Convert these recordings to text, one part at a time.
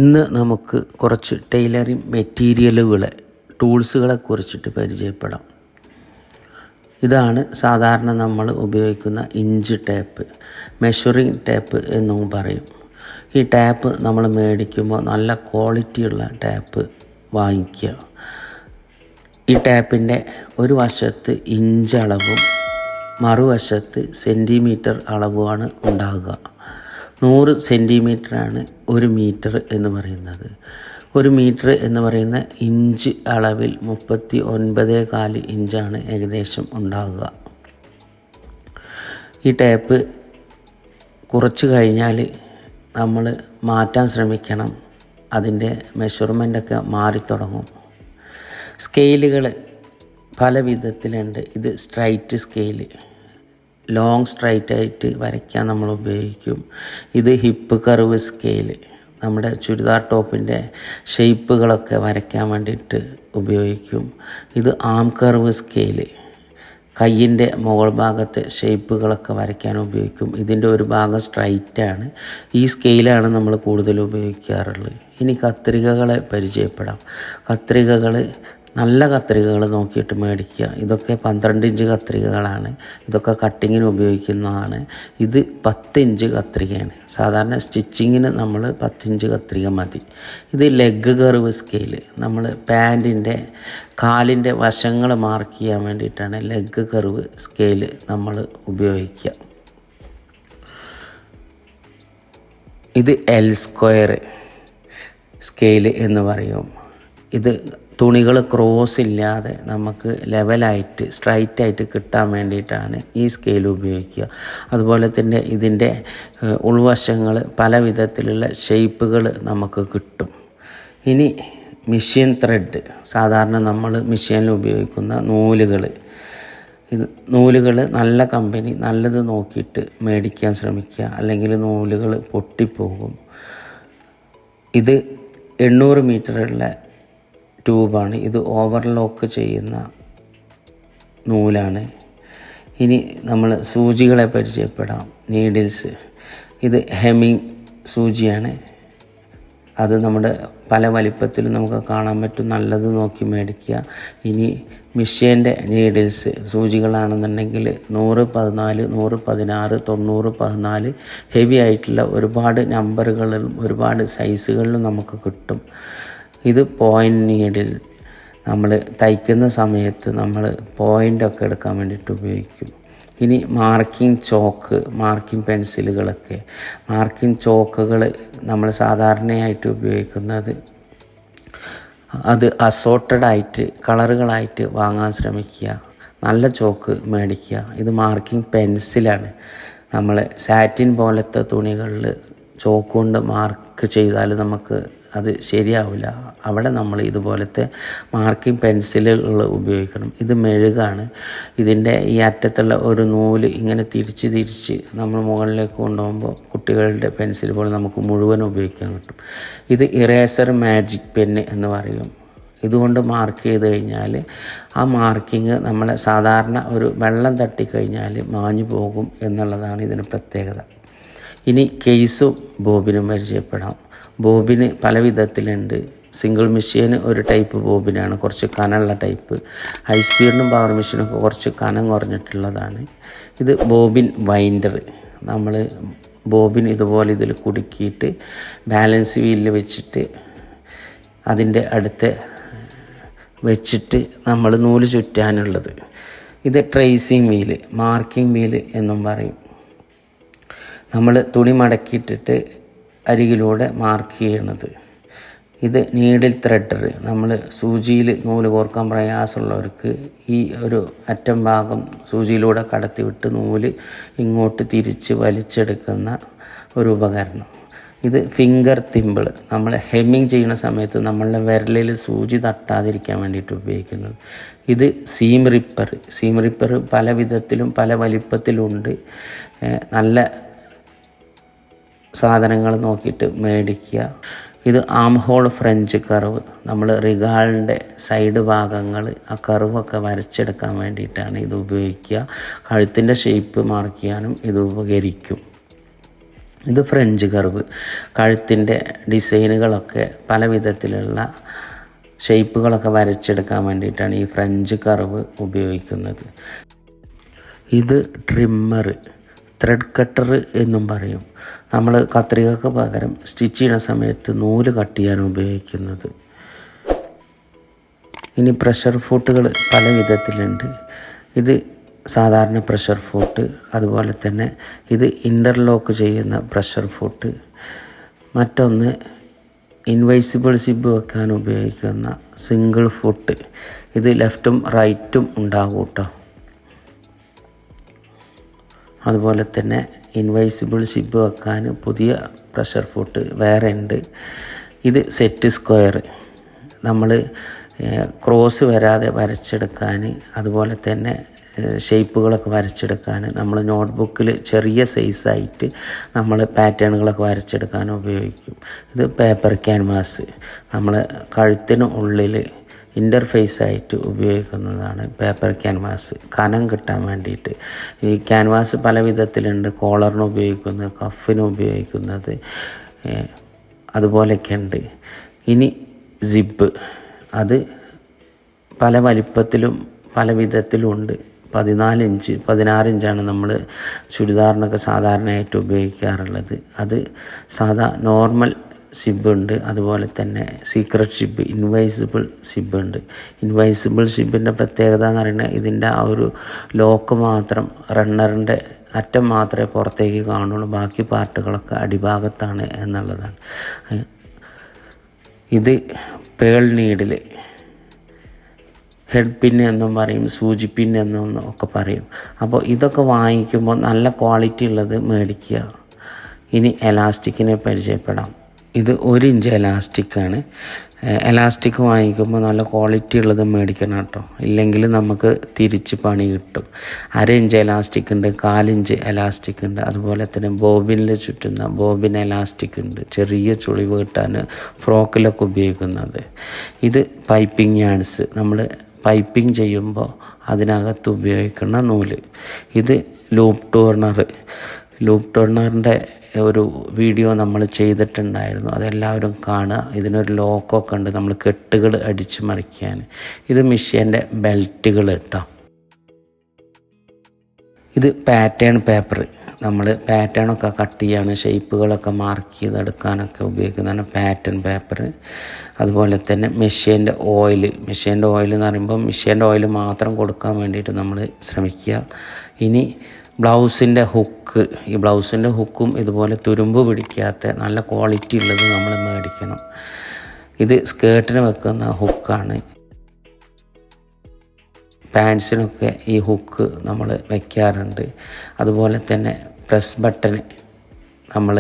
ഇന്ന് നമുക്ക് കുറച്ച് ടൈലറിങ് മെറ്റീരിയലുകളെ ടൂൾസുകളെ കുറിച്ചിട്ട് പരിചയപ്പെടാം. ഇതാണ് സാധാരണ നമ്മൾ ഉപയോഗിക്കുന്ന ഇഞ്ച് ടേപ്പ്, മെഷറിംഗ് ടേപ്പ് എന്നും പറയും. ഈ ടേപ്പ് നമ്മൾ മേടിക്കുമ്പോൾ നല്ല ക്വാളിറ്റിയുള്ള ടേപ്പ് വാങ്ങിക്കുക. ഈ ടേപ്പിൻ്റെ ഒരു വശത്ത് ഇഞ്ച് അളവും മറുവശത്ത് സെൻറ്റിമീറ്റർ അളവുമാണ് ഉണ്ടാകുക. 100 സെൻറ്റിമീറ്ററാണ് 1 മീറ്റർ എന്ന് പറയുന്നത്. 1 മീറ്റർ എന്ന് പറയുന്ന ഇഞ്ച് അളവിൽ 39.4 ഇഞ്ചാണ് ഏകദേശം ഉണ്ടാകുക. ഈ ടേപ്പ് കുറച്ച് കഴിഞ്ഞാൽ നമ്മൾ മാറ്റാൻ ശ്രമിക്കണം. അതിൻ്റെ മെഷർമെൻ്റൊക്കെ മാറിത്തുടങ്ങും. സ്കെയിലുകൾ പല വിധത്തിലുണ്ട്. ഇത് സ്ട്രൈറ്റ് സ്കെയിൽ, ലോങ് സ്ട്രൈറ്റ് ആയിട്ട് വരയ്ക്കാൻ നമ്മൾ ഉപയോഗിക്കും. ഇത് ഹിപ്പ് കർവ് സ്കെയിൽ, നമ്മുടെ ചുരിദാർ ടോപ്പിൻ്റെ ഷേപ്പുകളൊക്കെ വരയ്ക്കാൻ വേണ്ടിയിട്ട് ഉപയോഗിക്കും. ഇത് ആം കർവ് സ്കെയിൽ, കയ്യിൻ്റെ മുകൾ ഭാഗത്തെ ഷേപ്പുകളൊക്കെ വരയ്ക്കാൻ ഉപയോഗിക്കും. ഇതിൻ്റെ ഒരു ഭാഗം സ്ട്രൈറ്റാണ്. ഈ സ്കെയിലാണ് നമ്മൾ കൂടുതൽ ഉപയോഗിക്കാറുള്ളത്. ഇനി കത്രികകളെ പരിചയപ്പെടാം. കത്രികകൾ നല്ല കത്രികകൾ നോക്കിയിട്ട് മേടിക്കുക. ഇതൊക്കെ 12 ഇഞ്ച് കത്രികകളാണ്. ഇതൊക്കെ കട്ടിങ്ങിന് ഉപയോഗിക്കുന്നതാണ്. ഇത് 10 ഇഞ്ച് കത്രികയാണ്. സാധാരണ സ്റ്റിച്ചിങ്ങിന് നമ്മൾ 10 ഇഞ്ച് കത്രിക മതി. ഇത് ലെഗ് കർവ് സ്കെയിൽ, നമ്മൾ പാൻറ്റിൻ്റെ കാലിൻ്റെ വശങ്ങൾ മാർക്ക് ചെയ്യാൻ വേണ്ടിയിട്ടാണ് ലെഗ് കർവ് സ്കെയിൽ നമ്മൾ ഉപയോഗിക്കുക. ഇത് എൽ സ്ക്വയർ സ്കെയിൽ എന്ന് പറയും. ഇത് തുണികൾ ക്രോസ് ഇല്ലാതെ നമുക്ക് ലെവലായിട്ട് സ്ട്രൈറ്റായിട്ട് കിട്ടാൻ വേണ്ടിയിട്ടാണ് ഈ സ്കെയിൽ ഉപയോഗിക്കുക. അതുപോലെ തന്നെ ഇതിൻ്റെ ഉൾവശങ്ങൾ പല വിധത്തിലുള്ള ഷേപ്പുകൾ നമുക്ക് കിട്ടും. ഇനി മെഷീൻ ത്രെഡ്, സാധാരണ നമ്മൾ മെഷീനിൽ ഉപയോഗിക്കുന്ന നൂലുകൾ. ഇത് നൂലുകൾ നല്ല കമ്പനി നല്ലത് നോക്കിയിട്ട് മേടിക്കാൻ ശ്രമിക്കുക, അല്ലെങ്കിൽ നൂലുകൾ പൊട്ടിപ്പോകും. ഇത് 800 മീറ്ററുള്ള ട്യൂബാണ്. ഇത് ഓവർലോക്ക് ചെയ്യുന്ന നൂലാണ്. ഇനി നമ്മൾ സൂചികളെ പരിചയപ്പെടാം. നീഡിൽസ്, ഇത് ഹെമ്മിങ് സൂചിയാണ്. അത് നമ്മുടെ പല വലിപ്പത്തിലും നമുക്ക് കാണാൻ പറ്റും. നല്ലത് നോക്കി മേടിക്കുക. ഇനി മിഷ്യൻ്റെ നീഡിൽസ് സൂചികളാണെന്നുണ്ടെങ്കിൽ 100-14, 100-16, 90-14 ഹെവി ആയിട്ടുള്ള ഒരുപാട് നമ്പറുകളിലും ഒരുപാട് സൈസുകളിലും നമുക്ക് കിട്ടും. ഇത് പോയിൻ്റ് നീഡിൽ, നമ്മൾ തയ്ക്കുന്ന സമയത്ത് നമ്മൾ പോയിൻ്റൊക്കെ എടുക്കാൻ വേണ്ടിയിട്ട് ഉപയോഗിക്കും. ഇനി മാർക്കിംഗ് ചോക്ക്, മാർക്കിംഗ് പെൻസിലുകളൊക്കെ. മാർക്കിംഗ് ചോക്കുകൾ നമ്മൾ സാധാരണയായിട്ട് ഉപയോഗിക്കുന്നത് അത് അസോർട്ടഡായിട്ട് കളറുകളായിട്ട് വാങ്ങാൻ ശ്രമിക്കുക. നല്ല ചോക്ക് മേടിക്കുക. ഇത് മാർക്കിംഗ് പെൻസിലാണ്. നമ്മൾ സാറ്റിൻ പോലത്തെ തുണികളിൽ ചോക്ക് കൊണ്ട് മാർക്ക് ചെയ്താൽ നമുക്ക് അത് ശരിയാവില്ല. അവിടെ നമ്മൾ ഇതുപോലത്തെ മാർക്കിംഗ് പെൻസിലുകൾ ഉപയോഗിക്കണം. ഇത് മെഴുകാണ്. ഇതിൻ്റെ ഈ അറ്റത്തുള്ള ഒരു നൂല് ഇങ്ങനെ തിരിച്ച് നമ്മൾ മുകളിലേക്ക് കൊണ്ടുപോകുമ്പോൾ കുട്ടികളുടെ പെൻസിൽ പോലെ നമുക്ക് മുഴുവൻ ഉപയോഗിക്കാൻ കിട്ടും. ഇത് ഇറേസർ മാജിക് പെന്ന് എന്ന് പറയും. ഇതുകൊണ്ട് മാർക്ക് ചെയ്ത് കഴിഞ്ഞാൽ ആ മാർക്കിങ് നമ്മളെ സാധാരണ ഒരു വെള്ളം തട്ടിക്കഴിഞ്ഞാൽ മാഞ്ഞു പോകും എന്നുള്ളതാണ് ഇതിന് പ്രത്യേകത. ഇനി കേസും ബോബിനും പരിചയപ്പെടാം. ബോബിന് പല വിധത്തിലുണ്ട്. സിംഗിൾ മെഷീന് ഒരു ടൈപ്പ് ബോബിനാണ്, കുറച്ച് കനമുള്ള ടൈപ്പ്. ഹൈ സ്പീഡിനും പവർ മെഷീനൊക്കെ കുറച്ച് കനം കുറഞ്ഞിട്ടുള്ളതാണ്. ഇത് ബോബിൻ വൈൻഡർ. നമ്മൾ ബോബിൻ ഇതുപോലെ ഇതിൽ കുടുക്കിയിട്ട് ബാലൻസ് വീലിൽ വെച്ചിട്ട് അതിൻ്റെ അടുത്ത് വെച്ചിട്ട് നമ്മൾ നൂല് ചുറ്റാനുള്ളത്. ഇത് ട്രേസിങ് വീല്, മാർക്കിംഗ് വീല് എന്നും പറയും. നമ്മൾ തുണി മടക്കിയിട്ടിട്ട് അരികിലൂടെ മാർക്ക് ചെയ്യണത്. ഇത് നീഡിൽ ത്രെഡർ, നമ്മൾ സൂചിയിൽ നൂല് കോർക്കാൻ പ്രയാസമുള്ളവർക്ക് ഈ ഒരു അറ്റം ഭാഗം സൂചിയിലൂടെ കടത്തിവിട്ട് നൂല് ഇങ്ങോട്ട് തിരിച്ച് വലിച്ചെടുക്കുന്ന ഒരു ഉപകരണം. ഇത് ഫിംഗർ തിമ്പിൾ, നമ്മൾ ഹെമ്മിങ് ചെയ്യുന്ന സമയത്ത് നമ്മളുടെ വിരലിൽ സൂചി തട്ടാതിരിക്കാൻ വേണ്ടിയിട്ട് ഉപയോഗിക്കുന്നത്. ഇത് സീം റിപ്പർ പല വിധത്തിലും പല വലിപ്പത്തിലുണ്ട്. നല്ല സാധനങ്ങൾ നോക്കിയിട്ട് മേടിക്കുക. ഇത് ആം ഹോൾ ഫ്രഞ്ച് കർവ്, നമ്മൾ റിഗാളിൻ്റെ സൈഡ് ഭാഗങ്ങൾ ആ കർവൊക്കെ വരച്ചെടുക്കാൻ വേണ്ടിയിട്ടാണ് ഇത് ഉപയോഗിക്കുക. കഴുത്തിൻ്റെ ഷേപ്പ് മാർക്ക് ചെയ്യാനും ഇത് ഉപകരിക്കും. ഇത് ഫ്രഞ്ച് കർവ്. കഴുത്തിൻ്റെ ഡിസൈനുകളൊക്കെ പല വിധത്തിലുള്ള ഷേപ്പുകളൊക്കെ വരച്ചെടുക്കാൻ വേണ്ടിയിട്ടാണ് ഈ ഫ്രഞ്ച് കർവ് ഉപയോഗിക്കുന്നത്. ഇത് ട്രിമ്മർ, ത്രെഡ് കട്ടർ എന്നും പറയും. നമ്മൾ കത്രികക്ക് പകരം സ്റ്റിച്ച് ചെയ്യുന്ന സമയത്ത് നൂല് കട്ട് ചെയ്യാൻ ഉപയോഗിക്കുന്നത്. ഇനി പ്രഷർ ഫൂട്ടുകൾ പല വിധത്തിലുണ്ട്. ഇത് സാധാരണ പ്രഷർ ഫൂട്ട്, അതുപോലെ തന്നെ ഇത് ഇൻ്റർലോക്ക് ചെയ്യുന്ന പ്രഷർ ഫൂട്ട്. മറ്റൊന്ന് ഇൻവൈസിബിൾ സിബ് വെക്കാൻ ഉപയോഗിക്കുന്ന സിംഗിൾ ഫുട്ട്. ഇത് ലെഫ്റ്റും റൈറ്റും ഉണ്ടാകും കേട്ടോ. അതുപോലെ തന്നെ ഇൻവൈസിബിൾ സിബ് വെക്കാൻ പുതിയ പ്രഷർ ഫുട്ട് വേറെ ഉണ്ട്. ഇത് സെറ്റ് സ്ക്വയർ, നമ്മൾ ക്രോസ് വരാതെ വരച്ചെടുക്കാൻ, അതുപോലെ തന്നെ ഷേപ്പുകളൊക്കെ വരച്ചെടുക്കാൻ, നമ്മൾ നോട്ട്ബുക്കിൽ ചെറിയ സൈസായിട്ട് നമ്മൾ പാറ്റേണുകളൊക്കെ വരച്ചെടുക്കാൻ ഉപയോഗിക്കും. ഇത് പേപ്പർ ക്യാൻവാസ്, നമ്മൾ കഴുത്തിന് ഉള്ളിൽ ഇൻ്റർഫേസായിട്ട് ഉപയോഗിക്കുന്നതാണ് പേപ്പർ ക്യാൻവാസ്, കനം കിട്ടാൻ വേണ്ടിയിട്ട്. ഈ ക്യാൻവാസ് പല വിധത്തിലുണ്ട്. കോളറിന് ഉപയോഗിക്കുന്നത്, കഫിന് ഉപയോഗിക്കുന്നത്, അതുപോലെയൊക്കെ ഉണ്ട്. ഇനി സിബ്, അത് പല വലിപ്പത്തിലും പല വിധത്തിലും ഉണ്ട്. 14 ഇഞ്ച് 16 ഇഞ്ചാണ് നമ്മൾ ചുരിദാറിനൊക്കെ സാധാരണയായിട്ട് ഉപയോഗിക്കാറുള്ളത്. അത് സാധാ നോർമൽ സിബുണ്ട്, അതുപോലെ തന്നെ സീക്രട്ട് സിബ്, ഇൻവൈസിബിൾ സിബുണ്ട്. ഇൻവൈസിബിൾ സിബിൻ്റെ പ്രത്യേകത എന്ന് പറയുന്നത് ഇതിൻ്റെ ആ ഒരു ലോക്ക് മാത്രം, റണ്ണറിൻ്റെ അറ്റം മാത്രമേ പുറത്തേക്ക് കാണുള്ളൂ, ബാക്കി പാർട്ടുകളൊക്കെ അടിഭാഗത്താണ് എന്നുള്ളതാണ്. ഇത് പേൾ നീഡിൽ, ഹെഡ് പിൻ എന്നും പറയും, സൂചി പിൻ എന്നും ഒക്കെ പറയും. അപ്പോൾ ഇതൊക്കെ വാങ്ങിക്കുമ്പോൾ നല്ല ക്വാളിറ്റി ഉള്ളത് മേടിക്കുക. ഇനി എലാസ്റ്റിക്കിനെ പരിചയപ്പെടാം. ഇത് 1 ഇഞ്ച് എലാസ്റ്റിക്കാണ്. എലാസ്റ്റിക് വാങ്ങിക്കുമ്പോൾ നല്ല ക്വാളിറ്റി ഉള്ളത് മേടിക്കണം കേട്ടോ, ഇല്ലെങ്കിൽ നമുക്ക് തിരിച്ച് പണി കിട്ടും. 1/2 ഇഞ്ച് എലാസ്റ്റിക് ഉണ്ട്, 1/4 ഇഞ്ച് എലാസ്റ്റിക് ഉണ്ട്. അതുപോലെ തന്നെ ബോബിനിൽ ചുറ്റുന്ന ബോബിൻ എലാസ്റ്റിക് ഉണ്ട്, ചെറിയ ചുളിവ് കിട്ടാൻ ഫ്രോക്കിലൊക്കെ ഉപയോഗിക്കുന്നത്. ഇത് പൈപ്പിംഗ് യാൺസ്, നമ്മൾ പൈപ്പിംഗ് ചെയ്യുമ്പോൾ അതിനകത്ത് ഉപയോഗിക്കുന്ന നൂല്. ഇത് ലൂപ്പ് ടേർണറിൻ്റെ ഒരു വീഡിയോ നമ്മൾ ചെയ്തിട്ടുണ്ടായിരുന്നു, അതെല്ലാവരും കാണുക. ഇതിനൊരു ലോക്കൊക്കെ ഉണ്ട്, നമ്മൾ കെട്ടുകൾ അടിച്ച് മറിക്കാൻ. ഇത് മെഷീൻ്റെ ബെൽറ്റുകൾ കേട്ടോ. ഇത് പാറ്റേൺ പേപ്പർ, നമ്മൾ പാറ്റേണൊക്കെ കട്ട് ചെയ്യാൻ, ഷേപ്പുകളൊക്കെ മാർക്ക് ചെയ്തെടുക്കാനൊക്കെ ഉപയോഗിക്കുന്നതാണ് പാറ്റേൺ പേപ്പർ. അതുപോലെ തന്നെ മെഷീൻ്റെ ഓയിൽ എന്ന് പറയുമ്പോൾ മെഷീൻ്റെ ഓയിൽ മാത്രം കൊടുക്കാൻ വേണ്ടിയിട്ട് നമ്മൾ ശ്രമിക്കുക. ഇനി ബ്ലൗസിൻ്റെ ഹുക്ക്, ഈ ബ്ലൗസിൻ്റെ ഹുക്കും ഇതുപോലെ തുരുമ്പ് പിടിക്കാത്ത നല്ല ക്വാളിറ്റി ഉള്ളത് നമ്മൾ മേടിക്കണം. ഇത് സ്കേർട്ടിന് വെക്കുന്ന ഹുക്കാണ്. പാൻസിനൊക്കെ ഈ ഹുക്ക് നമ്മൾ വയ്ക്കാറുണ്ട്. അതുപോലെ തന്നെ പ്രസ് ബട്ടൺ, നമ്മൾ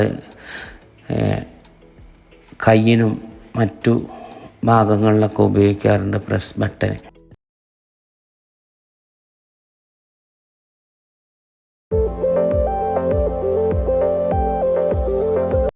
കയ്യിനും മറ്റു ഭാഗങ്ങളിലൊക്കെ ഉപയോഗിക്കാറുണ്ട് പ്രസ് ബട്ടൺ.